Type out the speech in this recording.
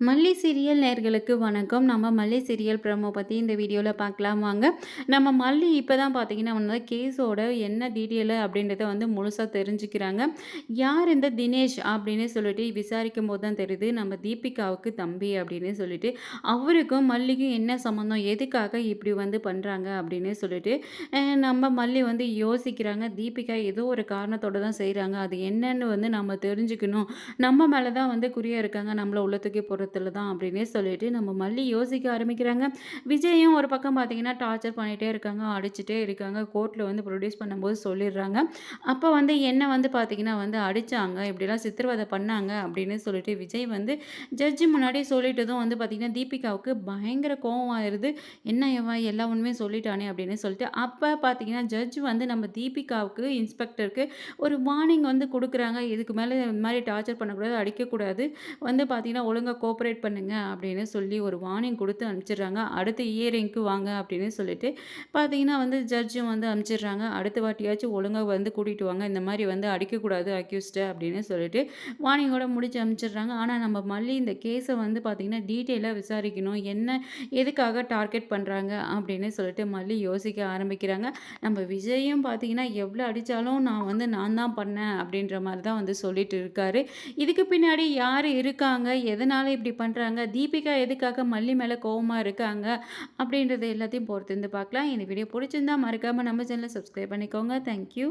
மல்லி சீரியல் நேயர்களுக்கு வணக்கம். நம்ம மல்லி சீரியல் ப்ரோமோ பத்தி இந்த வீடியோல பார்க்கலாம் வாங்க. நம்ம மல்லி இப்ப தான் பார்த்தீங்கன்னா வந்து கேஸோட என்ன டீட்டெயிலு அப்படின்றத வந்து முழுசா தெரிஞ்சுக்கிறாங்க. யார் இந்த தினேஷ் அப்படின்னு சொல்லிட்டு விசாரிக்கும்போது தான் தெரியுது, நம்ம தீபிகாவுக்கு தம்பி அப்படின்னு சொல்லிட்டு. அவருக்கும் மல்லிக்கும் என்ன சம்மந்தம்? எதுக்காக இப்படி வந்து பண்றாங்க அப்படின்னு சொல்லிட்டு, நம்ம மல்லி வந்து யோசிக்கிறாங்க. தீபிகா ஏதோ ஒரு காரணத்தோட தான் செய்றாங்க. அது என்னன்னு வந்து நம்ம தெரிஞ்சுக்கணும். நம்ம மேல தான் வந்து குறியா இருக்காங்க. நம்மள உள்ள தூக்கி போடுறதுல தான் அப்படின்னே சொல்லிட்டு நம்ம மல்லி யோசிக்க ஆரம்பிக்கிறாங்க. விஜயும் ஒரு பக்கம் பார்த்தீங்கன்னா, டார்ச்சர் பண்ணிட்டே இருக்காங்க. அடிச்சுட்டே இருக்காங்க. கோர்ட்ல வந்து ப்ரொடியூஸ் பண்ணும்போது சொல்லிடுறாங்க. அப்ப வந்து என்ன வந்து பார்த்தீங்கன்னா வந்து அடிச்சாங்க. இப்படிலாம் சித்திரவதை பண்ணாங்க அப்படின்னு சொல்லிட்டு விஜய் வந்து ஜட்ஜ் முன்னாடி சொல்லிட்டதும் வந்து பார்த்தீங்கன்னா, தீபிகாவுக்கு பயங்கர கோவம் ஆயிருது. என்ன இவன் எல்லா உண்மையும் சொல்லிட்டானே அப்படின்னு சொல்லிட்டு. அப்ப பார்த்தீங்கன்னா, ஜட்ஜ் வந்து நம்ம தீபிகாவுக்கு, இன்ஸ்பெக்டருக்கு ஒரு வார்னிங் வந்து குடுக்குறாங்க. இதுக்கு மேல இந்த மாரி டார்ச்சர் பண்ணக்கூடாது, அடிக்கக்கூடாது. வந்து பார்த்தீங்கன்னா, ஒழுங்கா கோஆப்பரேட் பண்ணுங்க அப்படின்னு சொல்லி ஒரு வார்னிங் குடுத்து அனுப்பிச்சிடுறாங்க. அடுத்த ஹியரிங்க்கு வாங்க அப்படின்னு சொல்லிட்டு பார்த்தீங்கன்னா வந்து ஜட்ஜும் வந்து அனுப்பிச்சிடுறாங்க. அடுத்த வாட்டியாச்சும் ஒழுங்கா வந்து கூட்டிட்டு வாங்க. இந்த மாரி வந்து அடிக்கக்கூடாது அக்யூஸ்ட அப்படின்னு சொல்லிட்டு வார்னிங்கோட முடிச்சு அனுப்பிச்சிடுறாங்க. ஆனா நம்ம மல்லி இந்த கேஸ வந்து பார்த்தீங்கன்னா, டீட்டெயிலா விசாரிக்கணும். என்ன எதுக்காக டார்கெட் பண்றாங்க அப்படின்னு சொல்லிட்டு மல்லி யோசிக்க ஆரம்பிக்கிறாங்க. நம்ம விஜயும் பார்த்தீங்கன்னா, எவ்வளோ அடிச்சாலும் நான் தான் பண்ணேன் அப்படின்ற மாரி தான் வந்து சொல்லிட்டு இருக்காரு. இதுக்கு பின்னாடி யாரு இருக்காங்க? எதனால இப்படி பண்றாங்க? தீபிகா எதுக்காக மல்லி மேல கோவமா இருக்காங்க? அப்படின்றது எல்லாத்தையும் பொறுத்திருந்து பார்க்கலாம். இந்த வீடியோ புடிச்சிருந்தா மறக்காம நம்ம சேனல சப்ஸ்கிரைப் பண்ணிக்கோங்க. Thank you.